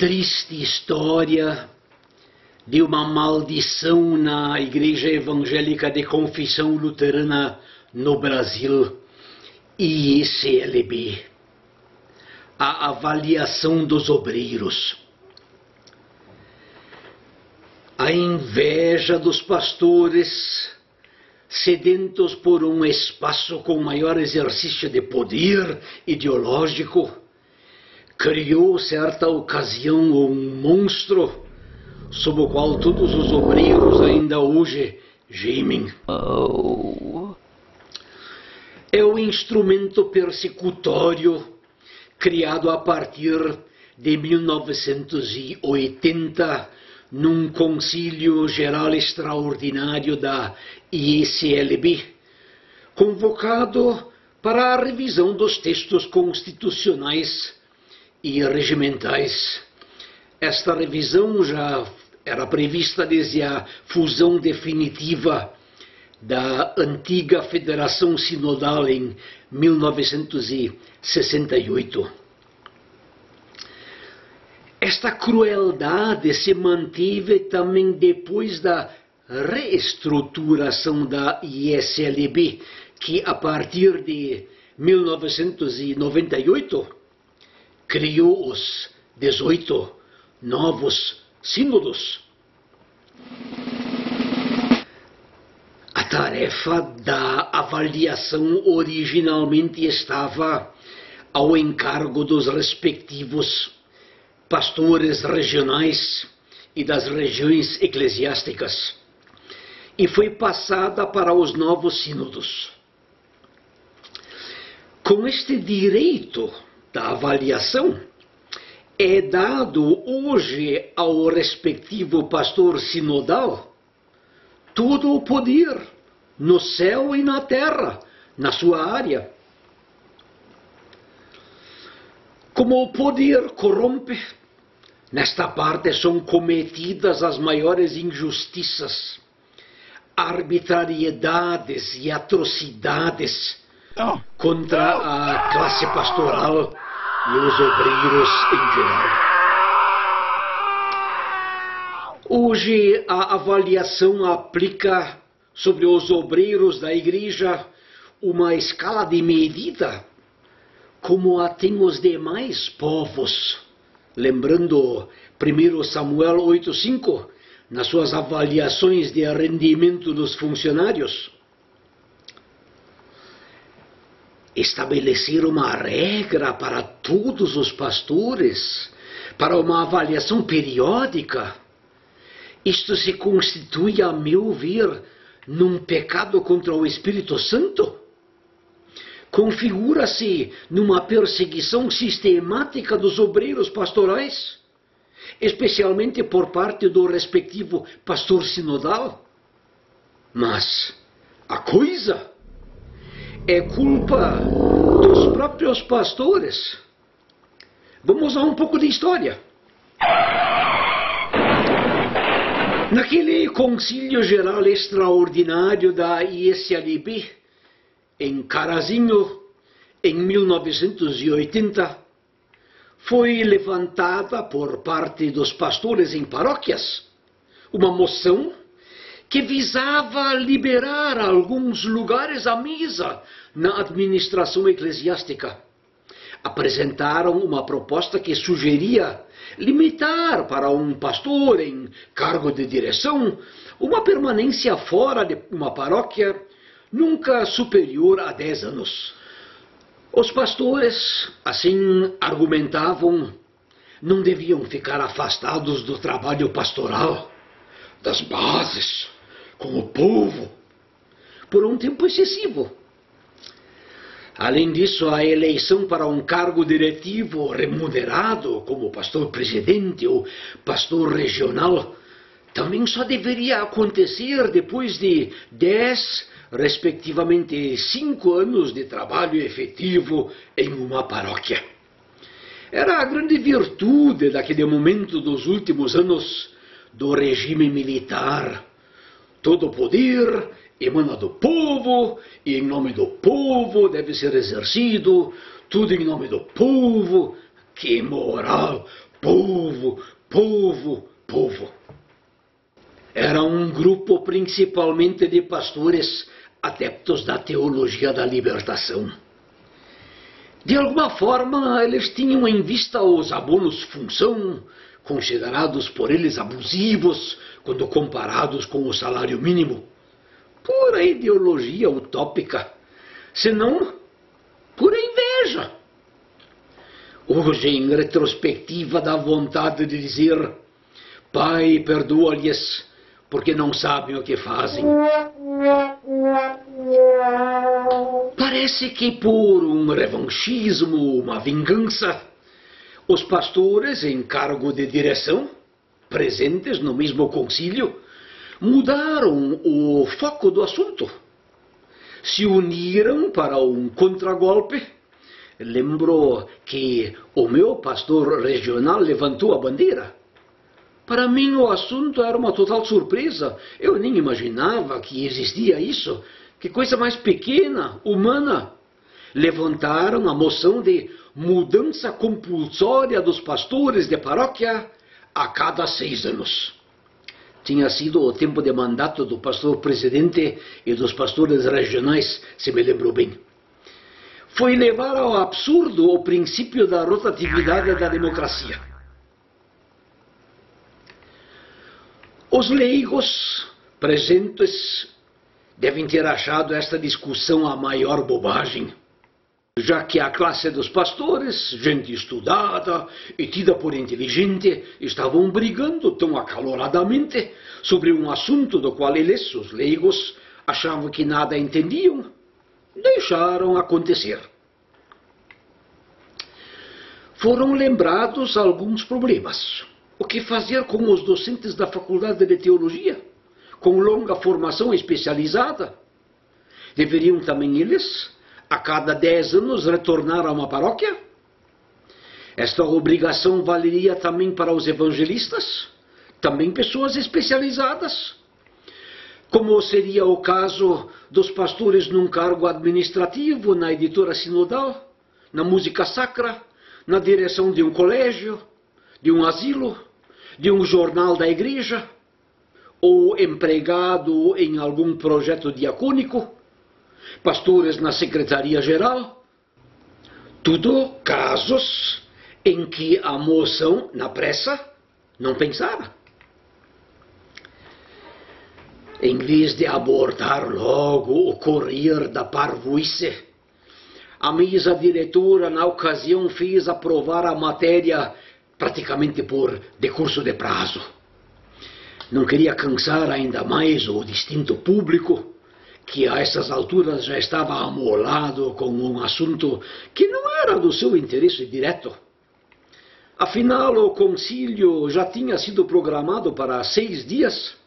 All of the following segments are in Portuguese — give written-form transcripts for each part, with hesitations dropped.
triste história de uma maldição na Igreja Evangélica de Confissão Luterana no Brasil, IECLB, a avaliação dos obreiros. A inveja dos pastores, sedentos por um espaço com maior exercício de poder ideológico, criou certa ocasião um monstro sob o qual todos os obreiros ainda hoje gemem. É o instrumento persecutório criado a partir de 1980 num concílio geral extraordinário da IECLB, convocado para a revisão dos textos constitucionais e regimentais. Esta revisão já era prevista desde a fusão definitiva da antiga Federação Sinodal em 1968. Esta crueldade se manteve também depois da reestruturação da IECLB, que a partir de 1998 criou os 18 novos sínodos. A tarefa da avaliação originalmente estava ao encargo dos respectivos pastores regionais e das regiões eclesiásticas, e foi passada para os novos sínodos. Com este direito da avaliação, é dado hoje ao respectivo pastor sinodal todo o poder no céu e na terra, na sua área. Como o poder corrompe, nesta parte são cometidas as maiores injustiças, arbitrariedades e atrocidades contra a classe pastoral e os obreiros em geral. Hoje a avaliação aplica sobre os obreiros da igreja uma escala de medida como a tem os demais povos. Lembrando 1 Samuel 8,5, nas suas avaliações de rendimento dos funcionários, estabelecer uma regra para todos os pastores, para uma avaliação periódica, isto se constitui, a meu ver, num pecado contra o Espírito Santo. Configura-se numa perseguição sistemática dos obreiros pastorais, especialmente por parte do respectivo pastor sinodal. Mas a coisa é culpa dos próprios pastores. Vamos a um pouco de história. Naquele concílio geral extraordinário da IECLB, em Carazinho, em 1980, foi levantada por parte dos pastores em paróquias uma moção que visava liberar alguns lugares à mesa na administração eclesiástica. Apresentaram uma proposta que sugeria limitar para um pastor em cargo de direção uma permanência fora de uma paróquia nunca superior a 10 anos. Os pastores, assim argumentavam, não deviam ficar afastados do trabalho pastoral, das bases, com o povo, por um tempo excessivo. Além disso, a eleição para um cargo diretivo remunerado, como pastor-presidente ou pastor regional, também só deveria acontecer depois de 10, respectivamente 5 anos de trabalho efetivo em uma paróquia. Era a grande virtude daquele momento dos últimos anos do regime militar. Todo o poder emana do povo, e em nome do povo deve ser exercido, tudo em nome do povo. Que moral Povo, povo, povo. Era um grupo principalmente de pastores adeptos da teologia da libertação. De alguma forma, eles tinham em vista os abonos-função, considerados por eles abusivos quando comparados com o salário mínimo, pura ideologia utópica, senão pura inveja. Hoje, em retrospectiva, dá vontade de dizer: Pai, perdoa-lhes, porque não sabem o que fazem. Parece que por um revanchismo, uma vingança, os pastores em cargo de direção, presentes no mesmo concílio, mudaram o foco do assunto. Se uniram para um contragolpe. Lembro que o meu pastor regional levantou a bandeira. Para mim o assunto era uma total surpresa. Eu nem imaginava que existia isso. Que coisa mais pequena, humana. Levantaram a moção de mudança compulsória dos pastores de paróquia a cada 6 anos. Tinha sido o tempo de mandato do pastor presidente e dos pastores regionais, se me lembro bem. Foi levar ao absurdo o princípio da rotatividade da democracia. Os leigos presentes devem ter achado esta discussão a maior bobagem, já que a classe dos pastores, gente estudada e tida por inteligente, estavam brigando tão acaloradamente sobre um assunto do qual eles, os leigos, achavam que nada entendiam. Deixaram acontecer. Foram lembrados alguns problemas. O que fazer com os docentes da Faculdade de Teologia, com longa formação especializada? Deveriam também eles, a cada 10 anos, retornar a uma paróquia? Esta obrigação valeria também para os evangelistas, também pessoas especializadas? Como seria o caso dos pastores num cargo administrativo, na editora sinodal, na música sacra, na direção de um colégio, de um asilo, de um jornal da igreja, ou empregado em algum projeto diacônico, pastores na secretaria-geral? Tudo casos em que a moção, na pressa, não pensara. Em vez de abordar logo o correr da parvoíce, a mesa diretora, na ocasião, fez aprovar a matéria praticamente por decurso de prazo. Não queria cansar ainda mais o distinto público, que a essas alturas já estava amolado com um assunto que não era do seu interesse direto. Afinal, o concílio já tinha sido programado para 6 dias.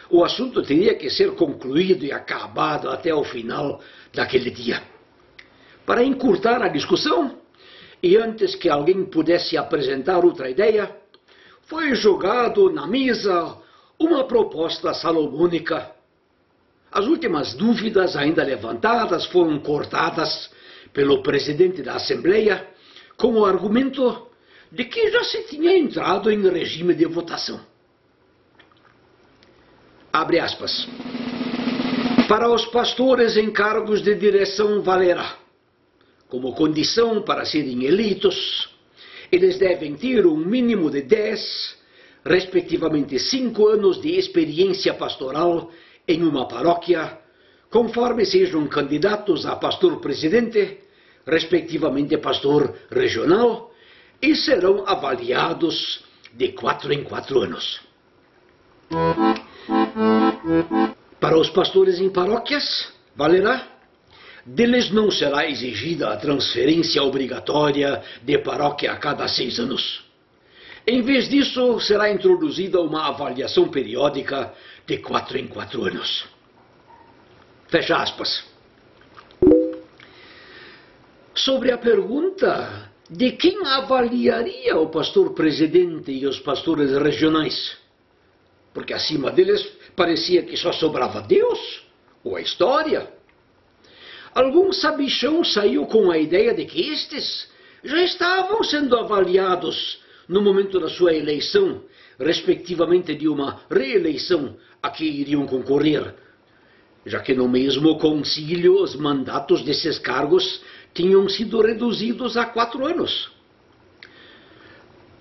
O assunto teria que ser concluído e acabado até o final daquele dia. Para encurtar a discussão, e antes que alguém pudesse apresentar outra ideia, foi jogado na mesa uma proposta salomônica. As últimas dúvidas ainda levantadas foram cortadas pelo presidente da Assembleia com o argumento de que já se tinha entrado em regime de votação. Abre aspas. Para os pastores em cargos de direção valerá, como condição para serem eleitos, eles devem ter um mínimo de 10, respectivamente 5 anos de experiência pastoral em uma paróquia, conforme sejam candidatos a pastor presidente, respectivamente pastor regional, e serão avaliados de 4 em 4 anos. Para os pastores em paróquias, valerá, deles não será exigida a transferência obrigatória de paróquia a cada 6 anos. Em vez disso, será introduzida uma avaliação periódica de 4 em 4 anos. Fecha aspas. Sobre a pergunta de quem avaliaria o pastor presidente e os pastores regionais, porque acima deles parecia que só sobrava Deus ou a história, algum sabichão saiu com a ideia de que estes já estavam sendo avaliados no momento da sua eleição, respectivamente de uma reeleição a que iriam concorrer, já que no mesmo concílio os mandatos desses cargos tinham sido reduzidos a 4 anos.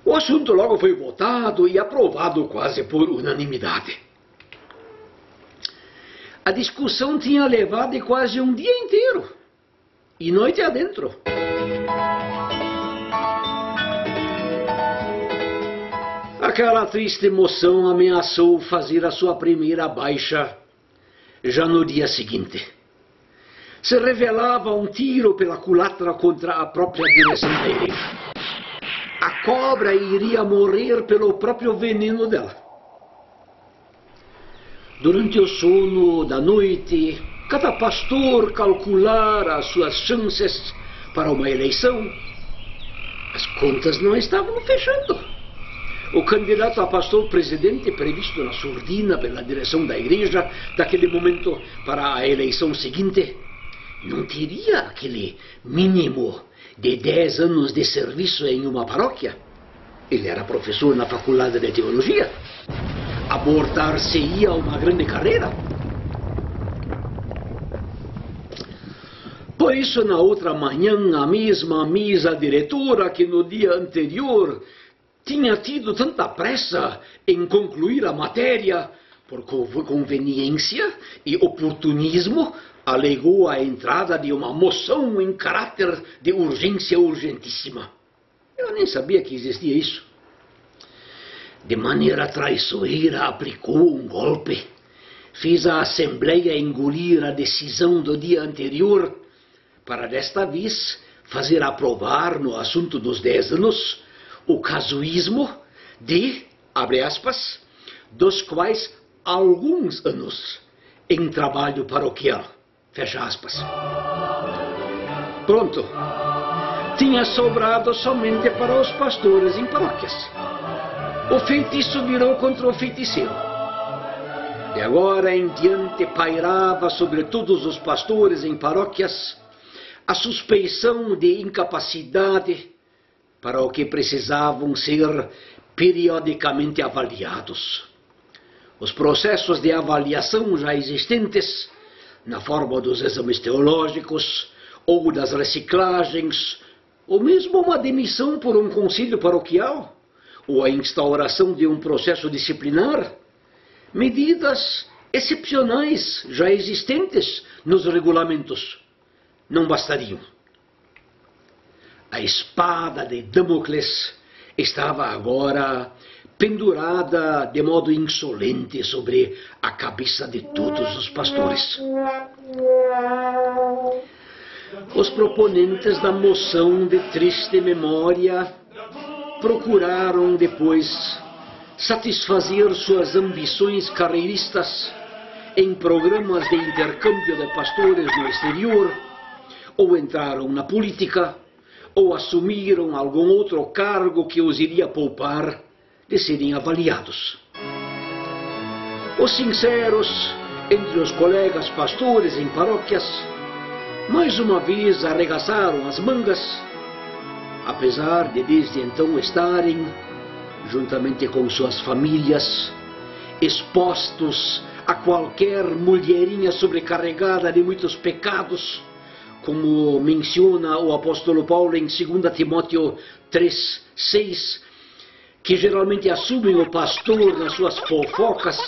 O assunto logo foi votado e aprovado quase por unanimidade. A discussão tinha levado quase um dia inteiro, e noite adentro. Aquela triste moção ameaçou fazer a sua primeira baixa já no dia seguinte. Se revelava um tiro pela culatra contra a própria direção da igreja. A cobra iria morrer pelo próprio veneno dela. Durante o sono da noite, cada pastor calculara as suas chances para uma eleição. As contas não estavam fechando. O candidato a pastor presidente previsto na surdina pela direção da igreja daquele momento para a eleição seguinte não teria aquele mínimo de 10 anos de serviço em uma paróquia. Ele era professor na faculdade de teologia. Abortar-se-ia uma grande carreira. Por isso, na outra manhã, a mesma mesa diretora que no dia anterior tinha tido tanta pressa em concluir a matéria, por conveniência e oportunismo, alegou a entrada de uma moção em caráter de urgência urgentíssima. Eu nem sabia que existia isso. De maneira traiçoeira, aplicou um golpe. Fez a Assembleia engolir a decisão do dia anterior, para desta vez fazer aprovar no assunto dos 10 anos o casuísmo de, abre aspas, dos quais alguns anos em trabalho paroquial, fecha aspas. Pronto. Tinha sobrado somente para os pastores em paróquias. O feitiço virou contra o feiticeiro. De agora em diante pairava sobre todos os pastores em paróquias a suspeição de incapacidade, para o que precisavam ser periodicamente avaliados. Os processos de avaliação já existentes, na forma dos exames teológicos, ou das reciclagens, ou mesmo uma demissão por um concílio paroquial, ou a instauração de um processo disciplinar, medidas excepcionais já existentes nos regulamentos, não bastariam. A espada de Damocles estava agora pendurada de modo insolente sobre a cabeça de todos os pastores. Os proponentes da moção de triste memória procuraram depois satisfazer suas ambições carreiristas em programas de intercâmbio de pastores no exterior, ou entraram na política, ou assumiram algum outro cargo que os iria poupar de serem avaliados. Os sinceros entre os colegas pastores em paróquias mais uma vez arregaçaram as mangas, apesar de desde então estarem, juntamente com suas famílias, expostos a qualquer mulherinha sobrecarregada de muitos pecados, como menciona o apóstolo Paulo em 2 Timóteo 3:6, que geralmente assumem o pastor nas suas fofocas.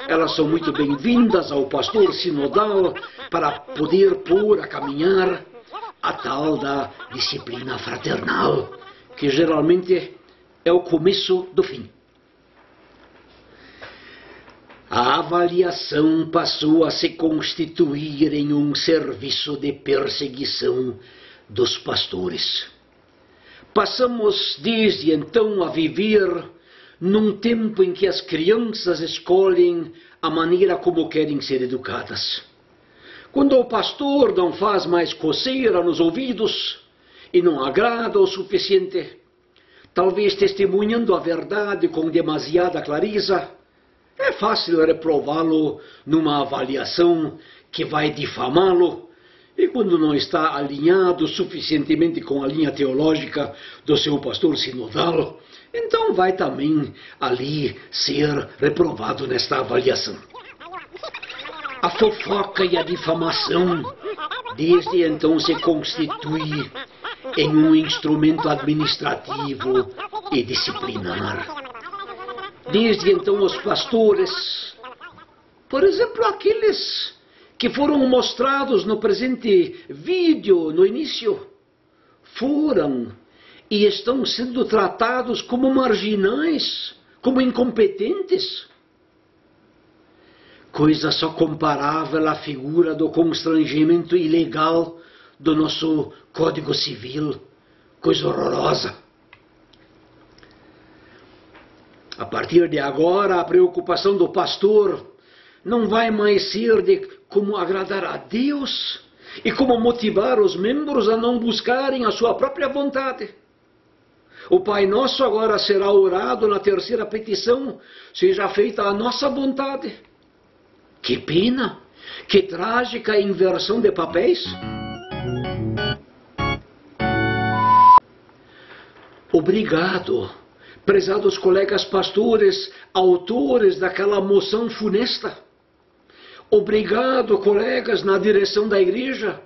Elas são muito bem-vindas ao pastor sinodal para poder pôr a caminhar a tal da disciplina fraternal, que geralmente é o começo do fim. A avaliação passou a se constituir em um serviço de perseguição dos pastores. Passamos desde então a viver num tempo em que as crianças escolhem a maneira como querem ser educadas. Quando o pastor não faz mais coceira nos ouvidos e não agrada o suficiente, talvez testemunhando a verdade com demasiada clareza, é fácil reprová-lo numa avaliação que vai difamá-lo E quando não está alinhado suficientemente com a linha teológica do seu pastor sinodal, então vai também ali ser reprovado nesta avaliação. A fofoca e a difamação desde então se constitui em um instrumento administrativo e disciplinar. Desde então os pastores, por exemplo, aqueles que foram mostrados no presente vídeo no início, foram e estão sendo tratados como marginais, como incompetentes. Coisa só comparável à figura do constrangimento ilegal do nosso Código Civil. Coisa horrorosa. A partir de agora, a preocupação do pastor não vai mais ser de como agradar a Deus e como motivar os membros a não buscarem a sua própria vontade. O Pai Nosso agora será orado na terceira petição, seja feita a nossa vontade. Que pena, que trágica inversão de papéis. Obrigado, prezados colegas pastores, autores daquela moção funesta. Obrigado, colegas na direção da igreja,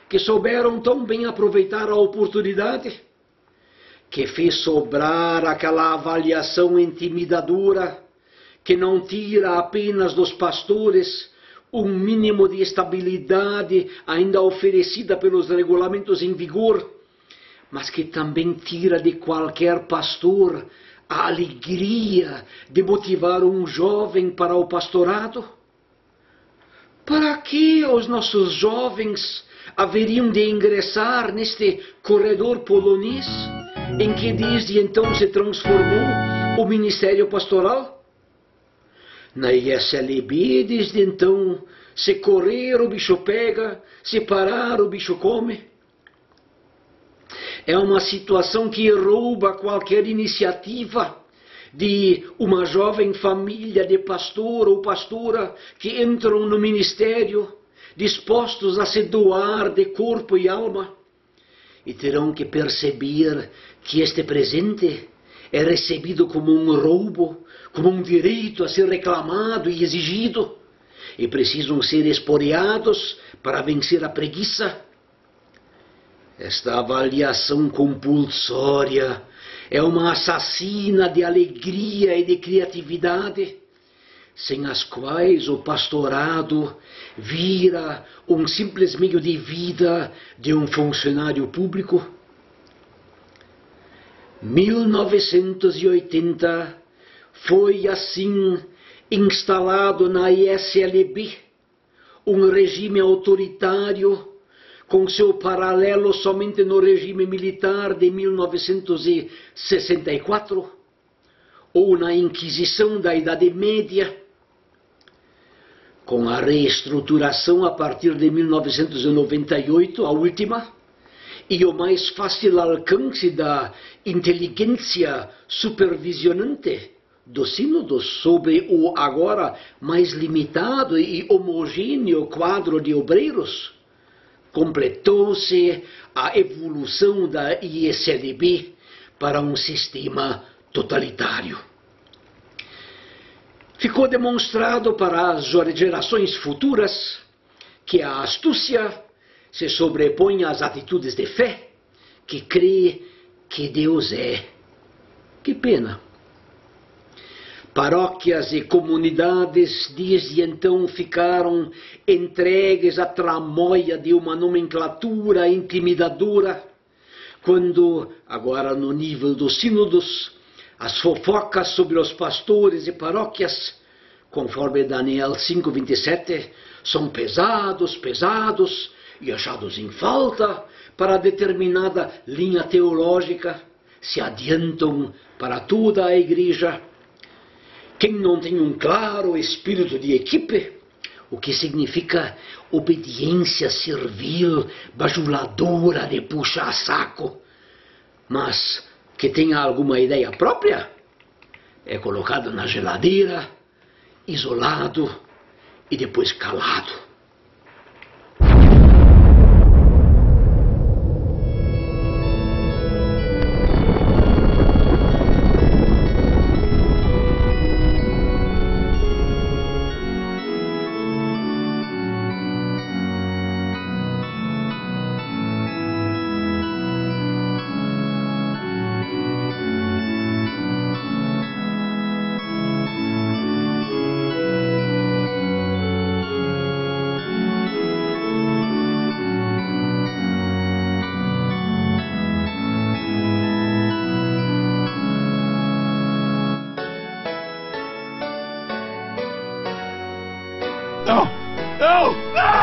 que souberam tão bem aproveitar a oportunidade, que fez sobrar aquela avaliação intimidadora, que não tira apenas dos pastores um mínimo de estabilidade ainda oferecida pelos regulamentos em vigor, mas que também tira de qualquer pastor a alegria de motivar um jovem para o pastorado. Para que os nossos jovens haveriam de ingressar neste corredor polonês, em que desde então se transformou o ministério pastoral? Na ISLB, desde então, se correr o bicho pega, se parar o bicho come. É uma situação que rouba qualquer iniciativa de uma jovem família de pastor ou pastora que entram no ministério dispostos a se doar de corpo e alma, e terão que perceber que este presente é recebido como um roubo, como um direito a ser reclamado e exigido, e precisam ser esporeados para vencer a preguiça. Esta avaliação compulsória é uma assassina de alegria e de criatividade, sem as quais o pastorado vira um simples meio de vida de um funcionário público. 1980 foi assim instalado na ISLB um regime autoritário, com seu paralelo somente no regime militar de 1964, ou na Inquisição da Idade Média, com a reestruturação a partir de 1998, a última, e o mais fácil alcance da inteligência supervisionante do sínodo sobre o agora mais limitado e homogêneo quadro de obreiros, completou-se a evolução da ISLB para um sistema totalitário. Ficou demonstrado para as gerações futuras que a astúcia se sobrepõe às atitudes de fé, que crê que Deus é. Que pena! Paróquias e comunidades desde então ficaram entregues à tramóia de uma nomenclatura intimidadora, quando, agora no nível dos sínodos, as fofocas sobre os pastores e paróquias, conforme Daniel 5:27, são pesados e achados em falta para determinada linha teológica, se adiantam para toda a igreja. Quem não tem um claro espírito de equipe, o que significa obediência servil, bajuladora de puxa-saco, mas que tenha alguma ideia própria, é colocado na geladeira, isolado e depois calado. Não! Não!